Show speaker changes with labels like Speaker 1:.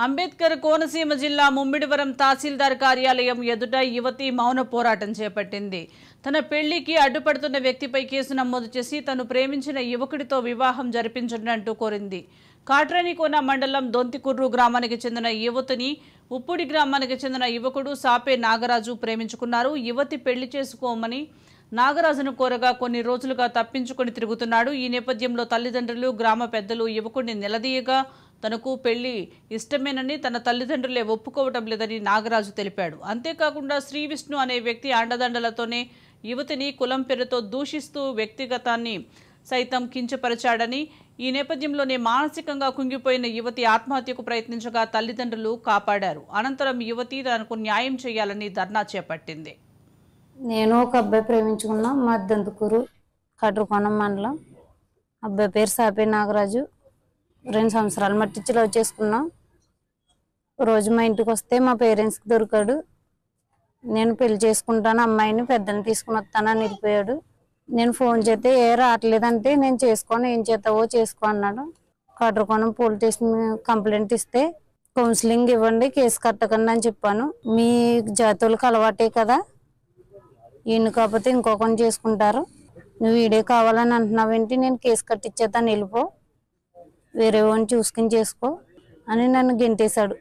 Speaker 1: అంబేద్కర్ కోనసీమ జిల్లా ముమ్మిడివరం తహసీల్దార్ కార్యాలయం ఎదుట యువతి మౌన పోరాటం చేపట్టింది. తన పెళ్లికి అడ్డుపడుతున్న వ్యక్తిపై కేసు నమోదు చేసి తను ప్రేమించిన యువకుడితో వివాహం జరిపించడంటూ కోరింది. కాట్రానికోన మండలం దొంతికుర్రు గ్రామానికి చెందిన యువతిని ఉప్పుడి గ్రామానికి చెందిన యువకుడు సాపే నాగరాజు ప్రేమించుకున్నారు. యువతి పెళ్లి చేసుకోమని నాగరాజును కోరగా కొన్ని రోజులుగా తప్పించుకొని తిరుగుతున్నాడు. ఈ నేపథ్యంలో తల్లిదండ్రులు, గ్రామ పెద్దలు యువకుడిని నిలదీయగా తనకు పెళ్లి ఇష్టమేనని, తన తల్లిదండ్రులే ఒప్పుకోవటం లేదని నాగరాజు తెలిపాడు. అంతేకాకుండా శ్రీ విష్ణు అనే వ్యక్తి అండదండలతోనే యువతిని కులం పేరుతో దూషిస్తూ వ్యక్తిగతాన్ని సైతం కించపరిచాడని, ఈ నేపథ్యంలోనే మానసికంగా కుంగిపోయిన యువతి ఆత్మహత్యకు ప్రయత్నించగా తల్లిదండ్రులు కాపాడారు. అనంతరం యువతి తనకు న్యాయం చేయాలని ధర్నా చేపట్టింది.
Speaker 2: నేను ఒక అబ్బాయి ప్రేమించుకున్నా. మా దొంతుకూరు కట్రుకోణం మండలం. అబ్బాయి పేరు సాపే నాగరాజు. 2 సంవత్సరాలు మట్టించి లవ్ చేసుకున్నాం. రోజు మా ఇంటికి వస్తే మా పేరెంట్స్కి దొరికాడు. నేను పెళ్లి చేసుకుంటాను, అమ్మాయిని పెద్దని తీసుకుని వస్తానని వెళ్ళిపోయాడు. నేను ఫోన్ చేస్తే రావట్లేదంటే నేను చేసుకోను, ఏం చేస్తావో చేసుకో అన్నాడు. కట్రుకోణం పోలీస్ స్టేషన్ కంప్లైంట్ ఇస్తే కౌన్సిలింగ్ ఇవ్వండి, కేసు కట్టకండి అని చెప్పాను. మీ జాతులకు అలవాటే కదా, ఈయన కాకపోతే ఇంకొకరిని చేసుకుంటారు, నువ్వు వీడే కావాలని అంటున్నావేంటి, నేను కేసు కట్టించేద్దాను, వెళ్ళిపో, వేరే వాడిని చూసుకుని చేసుకో అని నన్ను గెంటేశాడు.